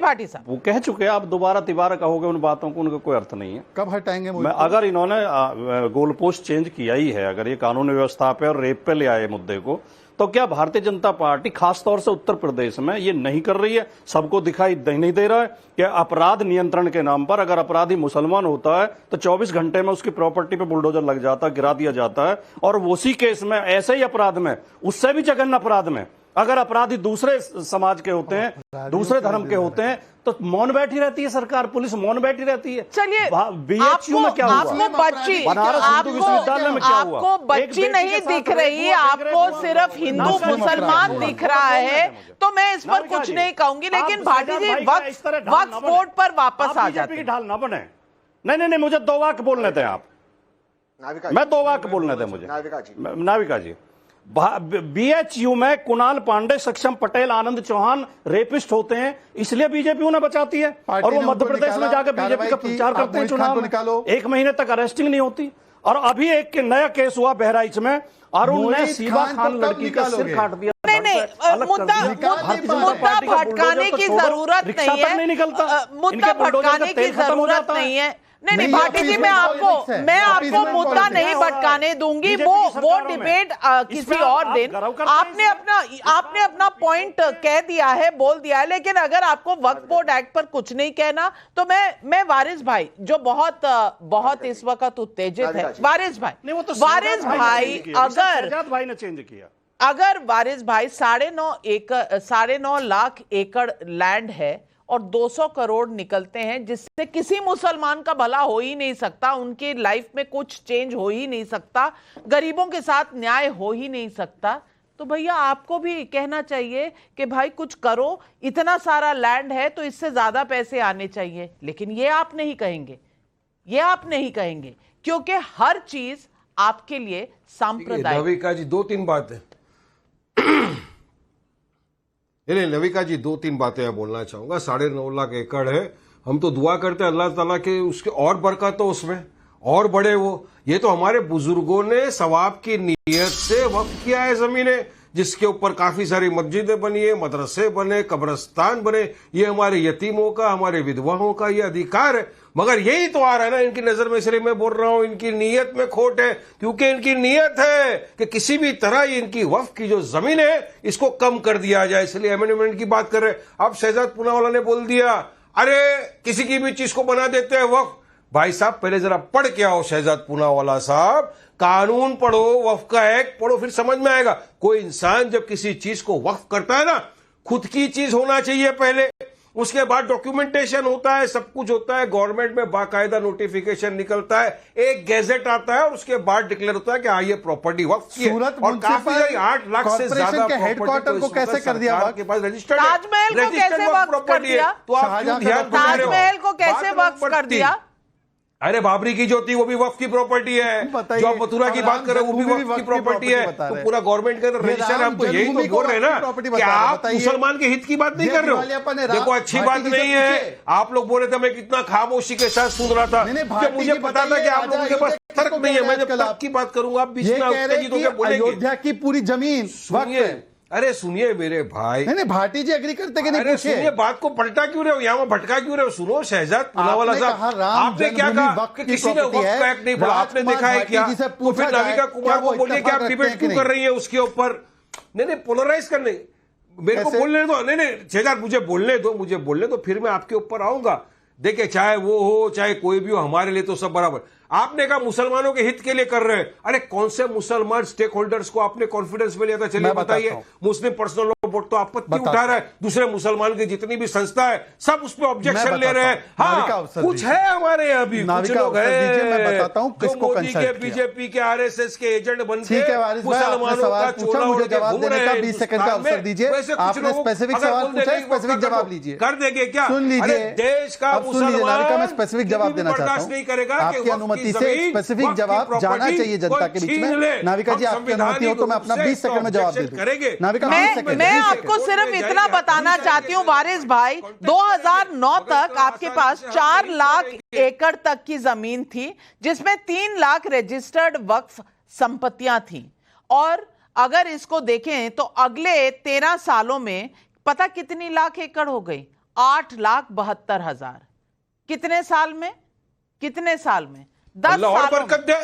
भाटी साहब? वो कह चुके हैं, आप दोबारा तिबारा कहोगे उन बातों को, उनका कोई अर्थ नहीं है। कब हटाएंगे? अगर इन्होंने गोल पोस्ट चेंज किया ही है, अगर ये कानून व्यवस्था पे और रेप पे ले आए मुद्दे को, तो क्या भारतीय जनता पार्टी खासतौर से उत्तर प्रदेश में ये नहीं कर रही है? सबको दिखाई नहीं दे रहा है कि अपराध नियंत्रण के नाम पर अगर अपराधी मुसलमान होता है तो 24 घंटे में उसकी प्रॉपर्टी पे बुलडोजर लग जाता है, गिरा दिया जाता है। और उसी केस में, ऐसे ही अपराध में, उससे भी जघन्य अपराध में, अगर अपराधी दूसरे समाज के होते हैं, दूसरे धर्म के होते हैं, तो मौन बैठी रहती है सरकार, पुलिस मौन बैठी रहती है। चलिए, बीएचयू में क्या हुआ? आपको बच्ची, बनारस हिंदू विश्वविद्यालय में क्या हुआ? आपको बच्ची नहीं दिख रही, आपको सिर्फ हिंदू मुसलमान दिख रहा है, तो मैं इस पर कुछ नहीं कहूंगी। लेकिन भाटी जी, वक्फ बोर्ड पर वापस आ जाते हैं। ढाल ना बने। नहीं, मुझे 2 वाक्य बोलने दें आप। मैं 2 वाक्य बोलने दें मुझे। नाविका जी, बीएचयू में कुणाल पांडे, सक्षम पटेल, आनंद चौहान रेपिस्ट होते हैं, इसलिए बीजेपी उन्हें बचाती है। और वो मध्य प्रदेश में जाकर बीजेपी का प्रचार करते हैं चुनाव में। 1 महीने तक अरेस्टिंग नहीं होती। और अभी एक नया केस हुआ बहराइच में, अरुण ने सीबा खान लड़की का सिर काट दिया। नहीं, मुद्दा भटकाने की जरूरत नहीं है, मुद्दा भटकाने की जरूरत नहीं है। नहीं, भाटी जी, मैं आपको मुद्दा नहीं भटकाने दूंगी, वो डिबेट किसी और दिन। आपने अपना पॉइंट कह दिया है, बोल दिया है। लेकिन अगर आपको वक्फ बोर्ड एक्ट पर कुछ नहीं कहना, तो मैं वारिस भाई, जो बहुत इस वक्त उत्तेजित है, वारिस भाई, शहजाद भाई ने चेंज किया। अगर वारिस भाई 9.5 लाख एकड़ लैंड है और 200 करोड़ निकलते हैं, जिससे किसी मुसलमान का भला हो ही नहीं सकता, उनकी लाइफ में कुछ चेंज हो ही नहीं सकता, गरीबों के साथ न्याय हो ही नहीं सकता, तो भैया आपको भी कहना चाहिए कि भाई कुछ करो, इतना सारा लैंड है तो इससे ज्यादा पैसे आने चाहिए। लेकिन ये आप नहीं कहेंगे, क्योंकि हर चीज आपके लिए सांप्रदायिक। नविका जी, 2-3 बातें नविका जी 2-3 बातें मैं बोलना चाहूंगा। 9.5 लाख एकड़ है, हम तो दुआ करते हैं अल्लाह ताला के उसके और बरकत हो, उसमें और बड़े वो। ये तो हमारे बुजुर्गों ने सवाब की नीयत से वक्फ किया है जमीनें, जिसके ऊपर काफी सारी मस्जिदें बनी है, मदरसे बने, कब्रिस्तान बने। ये हमारे यतीमों का, हमारे विधवाओं का ये अधिकार है। मगर यही तो आ रहा है ना इनकी नजर में, इसलिए मैं बोल रहा हूं इनकी नीयत में खोट है। क्योंकि इनकी नीयत है कि किसी भी तरह इनकी वक्फ की जो जमीन है इसको कम कर दिया जाए, इसलिए अमेंडमेंट की बात कर रहे हैं। अब शहजाद पूनावाला ने बोल दिया, अरे किसी की भी चीज को बना देते हैं वक्फ। भाई साहब, पहले जरा पढ़ के आओ शहजाद पूनावाला साहब, कानून पढ़ो, वक्फ का एक्ट पढ़ो, फिर समझ में आएगा। कोई इंसान जब किसी चीज को वक्फ करता है ना, खुद की चीज होना चाहिए पहले, उसके बाद डॉक्यूमेंटेशन होता है, सब कुछ होता है, गवर्नमेंट में बाकायदा नोटिफिकेशन निकलता है, एक गैजेट आता है और उसके बाद डिक्लेयर होता है कि हाँ ये प्रॉपर्टी वक्फ की है। और काफी 8 लाख से ज्यादा हेडक्वार्टर को कैसे कर दिया के पास रजिस्टर्ड ताजमहल को कैसे वक्फ कर दिया? तो आप ताजमहल को कैसे वक्फ कर दिया? अरे बाबरी की जो थी वो भी वक्फ की प्रॉपर्टी है, जो आप मथुरा की बात कर रहे हो वो भी वक्फ की प्रॉपर्टी है। तो पूरा गवर्नमेंट का रजिस्टर, हम तो यही तो बोल रहे हैं ना कि आप मुसलमान के हित की बात नहीं कर रहे हो। देखो अच्छी बात नहीं है, आप लोग बोल रहे थे, मैं कितना खामोशी के साथ सुन रहा था, मुझे पता था कि आप लोगों के पास तर्क नहीं है। मैं जब तर्क की बात करूंगा, आप बीच में अयोध्या की पूरी जमीन वक्फ। अरे सुनिए मेरे भाई, नहीं भाटी जी एग्री करते कि नहीं? अरे सुनिए, बात को पलटा क्यों रहे हो, यहाँ भटका क्यों रहे हो? सुनो शहजाद पूनावाला साहब, आपने क्या कहा कि किसी ने वक्फ का एक्ट नहीं बोला, आपने देखा है क्या? तो फिर नाविका कुमार को बोलिए कि आप डिबेट क्यों कर रही है उसके ऊपर? नहीं, पोलराइज करने, मेरे को बोलने दो। नहीं शहजाद, मुझे बोलने दो, फिर मैं आपके ऊपर आऊंगा। देखिए, चाहे वो हो चाहे कोई भी हो, हमारे लिए तो सब बराबर। आपने कहा मुसलमानों के हित के लिए कर रहे हैं। अरे कौन से मुसलमान स्टेक होल्डर्स को आपने कॉन्फिडेंस में लिया था? चलिए बताइए। मुस्लिम पर्सनल लॉ बोर्ड तो आपत्ति उठा रहा है, दूसरे मुसलमान की जितनी भी संस्था है सब उस पर ऑब्जेक्शन ले रहे हैं। हाँ, कुछ है हमारे यहाँ भी कुछ लोग हैं बीजेपी के आरएसएस के एजेंट बन के मुसलमानों का चोला उड़ के घूम रहे हैं। 20 सेकंड का अवसर दीजिए, आपने स्पेसिफिक सवाल पूछा है, स्पेसिफिक जवाब लीजिए। कर देंगे क्या? सुन लीजिए, देश का मुसलमान, मैं स्पेसिफिक जवाब देना चाहता हूं, नहीं करेगा। आपकी अनुमति से स्पेसिफिक जवाब जाना चाहिए जनता के बीच में। नाविका जी, आपकी अनुमति हो तो मैं अपना 20 सेकंड में जवाब दे दूं। नाविका, मैं आपको सिर्फ इतना बताना चाहती हूँ वारिस भाई, 2009 तक आपके पास 4 लाख एकड़ तक की जमीन थी, जिसमें 3 लाख रजिस्टर्ड वक्फ संपत्तियां थी। और अगर इसको देखें तो अगले 13 सालों में पता कितनी लाख एकड़ हो गई? 8,72,000। कितने साल में? 10 अल्लाह और सालों में बरकत दे।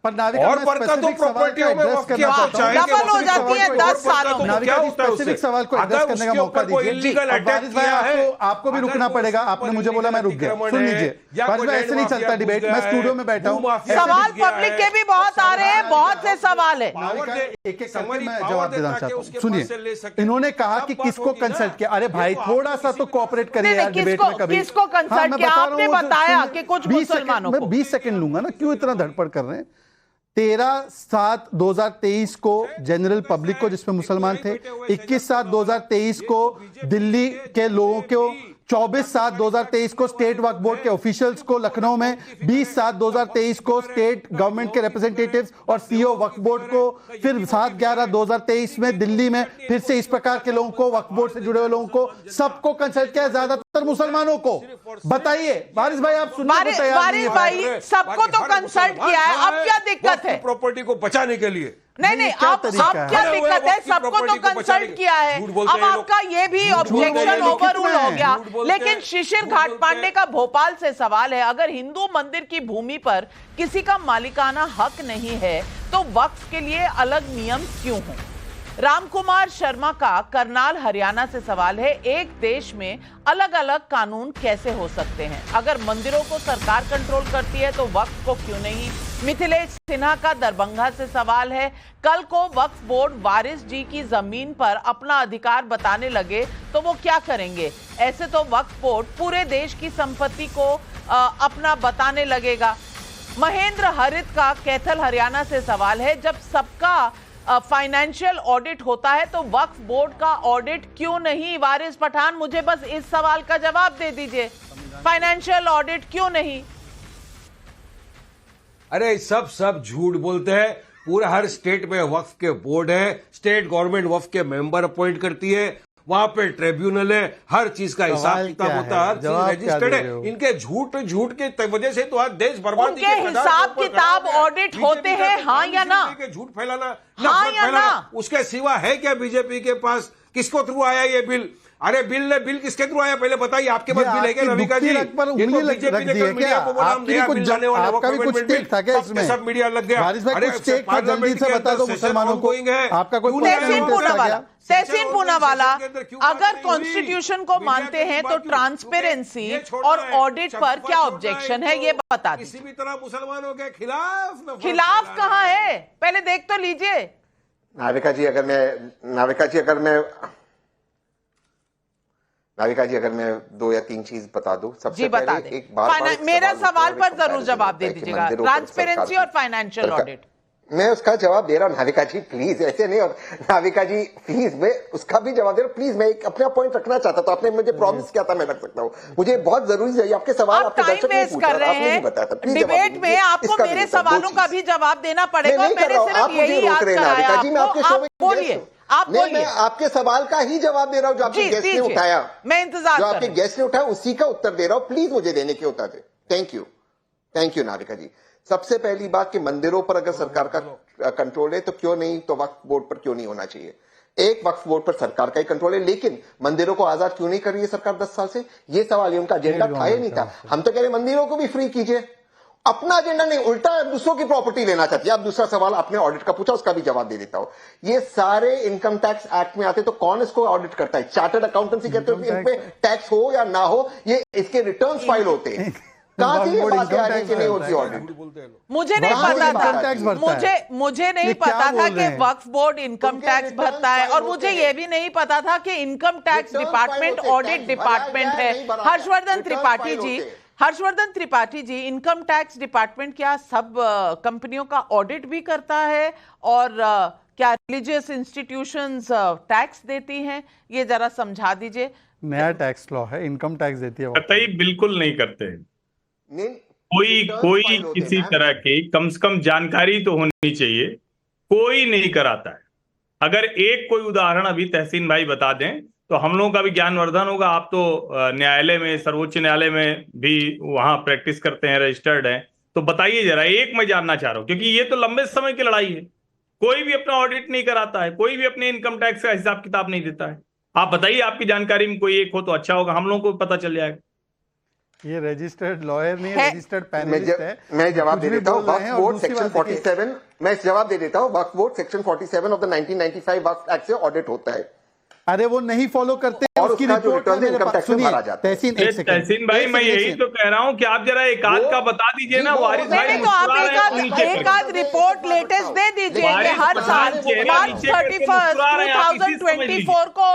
पर नाविका और मैं बरकत तो specific सवाल प्रॉपर्टियों का में address वक्त करना क्या चाहता हूं। चाहेंगे, डबल हो वक्त जाती है और 10 बरकत सालों तो में। क्या नाविका जी होता है उससे? स्पेसिफिक सवाल को अगर एड्रेस करने का उसके मौका ऊपर कोई दीजिए। illegal अब attack वारिस भाई किया है, आपको भी अगर रुकना कोई पड़ेगा। उसके आपने ऊपर मुझे बोला मैं रुक गया। अतिक्रमण सुन है, लीजिए या वारिस कोई भाई, लैंड ऐसे नहीं माफिया चलता घुस डिबेट। गया मैं है, स्टूडियो में बैठा हूँ। भूमाफिया सवाल घुस गया पब्लिक है, के भी बहुत आ रहे हैं, बहुत से सवाल है। नाविका एक एक करके मैं पावर जवाब दे देना ताकि चाहता उसके हूँ। पास से ले सुनिए, सके। इन्होंने कहा सब कि बात किसको होगी ना। कंसल्ट किया। अरे ये भाई तो थोड़ा आपको सा किसी तो भी कोऑपरेट करिए नहीं, यार डिबेट में कभी। किसको consult मैं किया? बता रहा आपने हूँ, वो जो बताया सुनिए, कि कुछ 20 सेकंड मुसलमानों मैं को। 20 सेकंड लूंगा ना, क्यों इतना धड़पड़ कर रहे हैं। 13/7/2023 को जनरल पब्लिक को, जिसमें मुसलमान थे, 21/7/2023 को दिल्ली के लोगों को, 24/7/2023 को स्टेट वक्फ बोर्ड के ऑफिशियल्स को लखनऊ में, 20/7/2023 को स्टेट गवर्नमेंट के रिप्रेजेंटेटिव्स और सीईओ वक्फ बोर्ड को, फिर 7/11/2023 में दिल्ली में फिर से इस प्रकार के लोगों को, वक्फ बोर्ड से जुड़े हुए लोगों को, सबको कंसल्ट किया, ज्यादातर मुसलमानों को। बताइए वारिस भाई, आप सुनने को तैयार नहीं वारिस है। भाई, सबको तो कंसल्ट किया है, अब क्या दिक्कत है? प्रॉपर्टी को बचाने के लिए नहीं, क्या अब तरीका है? क्या अरे वो दिक्कत है? वक्त की सबको तो प्रॉपर्टी को बचाने कंसल्ट के- किया है। झूठ बोलते अब हैं लोग। आपका ये भी बोलते ऑब्जेक्शन हैं, ओवर रूल हो गया। झूठ बोलते हैं, लेकिन शिशिर झूठ घाट बोलते पांडे हैं। का भोपाल से सवाल है, अगर हिंदू मंदिर की भूमि पर किसी का मालिकाना हक नहीं है तो वक्फ के लिए अलग नियम क्यों हो? रामकुमार शर्मा का करनाल हरियाणा से सवाल है, एक देश में अलग अलग कानून कैसे हो सकते हैं? अगर मंदिरों को सरकार कंट्रोल करती है तो वक्फ को क्यों नहीं? मिथिलेश सिन्हा का दरभंगा से सवाल है, कल को वक्फ बोर्ड वारिस जी की जमीन पर अपना अधिकार बताने लगे तो वो क्या करेंगे? ऐसे तो वक्फ बोर्ड पूरे देश की संपत्ति को अपना बताने लगेगा। महेंद्र हरित का कैथल हरियाणा से सवाल है, जब सबका फाइनेंशियल ऑडिट होता है तो वक्फ बोर्ड का ऑडिट क्यों नहीं? वारिस पठान, मुझे बस इस सवाल का जवाब दे दीजिए, फाइनेंशियल ऑडिट क्यों नहीं? अरे सब झूठ बोलते हैं। पूरा हर स्टेट में वक्फ के बोर्ड है, स्टेट गवर्नमेंट वक्फ के मेंबर अपॉइंट करती है, वहां पे ट्रिब्यूनल है, हर चीज का हिसाब किताब होता है, हर चीज रजिस्टर्ड है। इनके झूठ के वजह से तो आज देश बर्बादी उनके हिसाब किताब ऑडिट होते हैं, हाँ या ना? झूठ फैलाना, हाँ नफरत या फैलाना, ना? उसके सिवा है क्या बीजेपी के पास? किसको थ्रू आया ये बिल? अरे बिल किसके थ्रू आया पहले बताइए। आपके पास बिल है क्या रविका जी? बीजेपी ने कल मीडिया को बोला हम नया बिल लाने वाले हैं, आपका भी कुछ स्टेक था क्या इसमें? सब मीडिया लग गया। वारिस भाई, कुछ स्टेक था, जल्दी से बता दो मुसलमानों को। आपका कोई तहसीन पूनावाला, अगर कॉन्स्टिट्यूशन को मानते हैं तो ट्रांसपेरेंसी और ऑडिट पर क्या ऑब्जेक्शन है, ये बता दीजिए। किसी भी तरह मुसलमानों के खिलाफ खिलाफ कहां है, पहले देख तो लीजिए। नाविका जी अगर मैं 2 या 3 चीज बता दूं। सबसे बता पहले दें। एक बार मेरा सवाल पर जरूर जवाब दे दीजिएगा, ट्रांसपेरेंसी और फाइनेंशियल ऑडिट। मैं उसका जवाब दे रहा हूं नाविका जी, प्लीज ऐसे नहीं। नाविका जी प्लीज, मैं उसका भी जवाब दे रहा हूं प्लीज। मैं एक अपना पॉइंट रखना चाहता था, आपने मुझे प्रॉमिस किया था मैं रख सकता हूं। मुझे बहुत जरूरी है आपके सवाल, आपके टाइम दर्शक ने वेस्ट पूछा, कर रहे आपने नहीं बताया था। हैं प्लीज डिबेट में, आपको मेरे सवालों का भी जवाब देना पड़ेगा। मैंने सिर्फ यही याद कराया आपको। आप बोलिए, आप बोलिए। मैं आपके सवाल का ही जवाब दे रहा हूं जो आपके गेस्ट ने उठाया। मैं इंतजार जो आपके गेस्ट ने उठाया उसी का उत्तर दे रहा हूं, प्लीज मुझे देने के उत्तर दे। थैंक यू नाविका जी। सबसे पहली बात कि मंदिरों पर अगर सरकार का कंट्रोल है तो क्यों नहीं, तो वक्फ बोर्ड पर क्यों नहीं होना चाहिए? एक वक्फ बोर्ड पर सरकार का ही कंट्रोल है, लेकिन मंदिरों को आजाद क्यों नहीं कर रही है सरकार 10 साल से? ये सवाल है, उनका एजेंडा था या नहीं था? हम तो कह रहे मंदिरों को भी फ्री कीजिए, अपना एजेंडा नहीं, उल्टा दूसरों की प्रॉपर्टी लेना चाहती है। अब दूसरा सवाल आपने ऑडिट का पूछा, उसका भी जवाब दे देता हूं। ये सारे इनकम टैक्स एक्ट में आते तो कौन इसको ऑडिट करता है? चार्टर्ड अकाउंटेंसी कहते हैं इन पे टैक्स हो या ना हो, ये इसके रिटर्न्स फाइल होते हैं। कहां से ये बात आ रही कि नहीं होती ऑडिट? मुझे नहीं पता था, मुझे नहीं पता था कि वक्फ बोर्ड इनकम टैक्स भरता है, और मुझे ये भी नहीं पता था कि income tax department audit department है। Harshvardhan Tripathi ji, income tax department क्या सब कंपनियों का ऑडिट भी करता है? और क्या रिलीजियस इंस्टीट्यूशंस टैक्स देती हैं? ये जरा समझा दीजिए। नया टैक्स लॉ है, इनकम टैक्स देती है। कतई बिल्कुल नहीं करते। कोई किसी तरह की कम से कम जानकारी तो होनी चाहिए, कोई नहीं कराता है। अगर एक कोई उदाहरण अभी तहसीन भाई बता दें तो हम लोगों का भी ज्ञानवर्धन होगा। आप तो न्यायालय में, सर्वोच्च न्यायालय में भी वहां प्रैक्टिस करते हैं, रजिस्टर्ड हैं, तो बताइए जरा एक। मैं जानना चाह रहा हूं क्योंकि ये तो लंबे समय की लड़ाई है। कोई भी अपना ऑडिट नहीं कराता है, कोई भी अपने इनकम टैक्स का हिसाब किताब नहीं देता है। आप बताइए, आपकी जानकारी में कोई एक हो तो अच्छा होगा, हम लोगों को पता चल जाएगा। ये रजिस्टर्ड लॉयर नहीं है, रजिस्टर्ड पैनलिस्ट है। मैं जवाब दे कुछ भी देता हूँ। बोल रहे हैं। वक्फ और बोर्ड दूसरी सेक्शन बात देखिए, 47, मैं जवाब दे देता हूँ। Waqf board section 47 of the 1995 Waqf act से ऑडिट होता है अरे वो नहीं फॉलो करते, और उसकी उसका जो रिपोर्ट रिटर्न मेरे इनकम पास टैक्स में सुनिए। भरा जाता है। तहसीन एक सेकंड, तहसीन भाई, मैं यही तो कह रहा हूँ कि आप जरा एक आध का बता दीजिए ना। वारिस भाई नहीं तो आप एक आध रिपोर्ट लेटेस्ट दे दीजिए कि हर साल मार्च 31 2024 को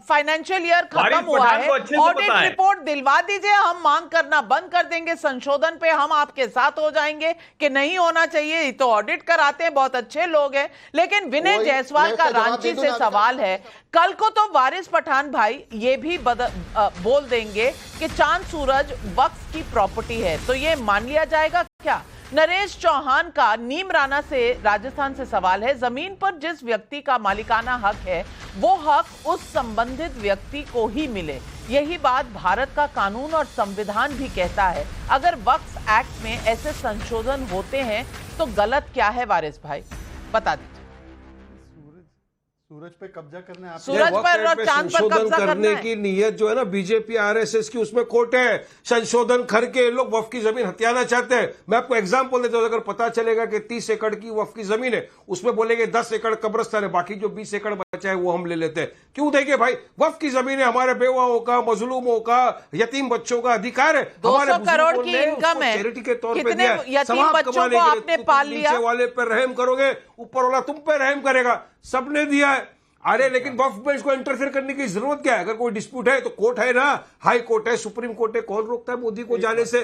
फाइनेंशियल ईयर खत्म हुआ है, ऑडिट रिपोर्ट दिलवा दीजिए। हम मांग करना बंद कर देंगे, संशोधन पे हम आपके साथ हो जाएंगे कि नहीं होना चाहिए। तो ऑडिट कराते हैं, बहुत अच्छे लोग हैं, लेकिन विनय जायसवाल का रांची से सवाल है। कल को तो वारिस पठान भाई ये भी बोल देंगे कि चांद सूरज वक्फ की प्रॉपर्टी है, तो ये मान लिया जाएगा क्या? नरेश चौहान का नीम राणा से राजस्थान से सवाल है। जमीन पर जिस व्यक्ति का मालिकाना हक है, वो हक उस संबंधित व्यक्ति को ही मिले। यही बात भारत का कानून और संविधान भी कहता है। अगर वक्फ एक्ट में ऐसे संशोधन होते हैं तो गलत क्या है? वारिस भाई बता दीजिए। सूरज पे कब्जा करना है, सूरज पर और चांद पर कब्जा करने की नीयत जो है ना बीजेपी आरएसएस की, उसमें खोट है। संशोधन करके लोग वक्फ की जमीन हथियाना चाहते हैं। मैं आपको एग्जांपल देता हूं, अगर पता चलेगा कि 30 एकड़ की वक्फ की जमीन है, उसमें बोलेंगे 10 एकड़ कब्रिस्तान है, बाकी जो 20 एकड़ बचा है वो हम ले लेते हैं। क्यों देंगे भाई? वक्फ की जमीन है, हमारे बेवाओं का, मजलूमों का, यतीम बच्चों का अधिकार है। 200 करोड़ की इनकम है, चैरिटी के तौर पे कितने यतीम बच्चों को आपने पाल लिया? नीचे वाले पर रहम करोगे, ऊपर वाला तुम पे रहम करेगा। सबने दिया है। अरे लेकिन वक्फ में इसको इंटरफेयर करने की जरूरत क्या है? अगर कोई डिस्प्यूट है तो कोर्ट है ना, हाई कोर्ट है, सुप्रीम कोर्ट है, कौन रोकता है मोदी को जाने से?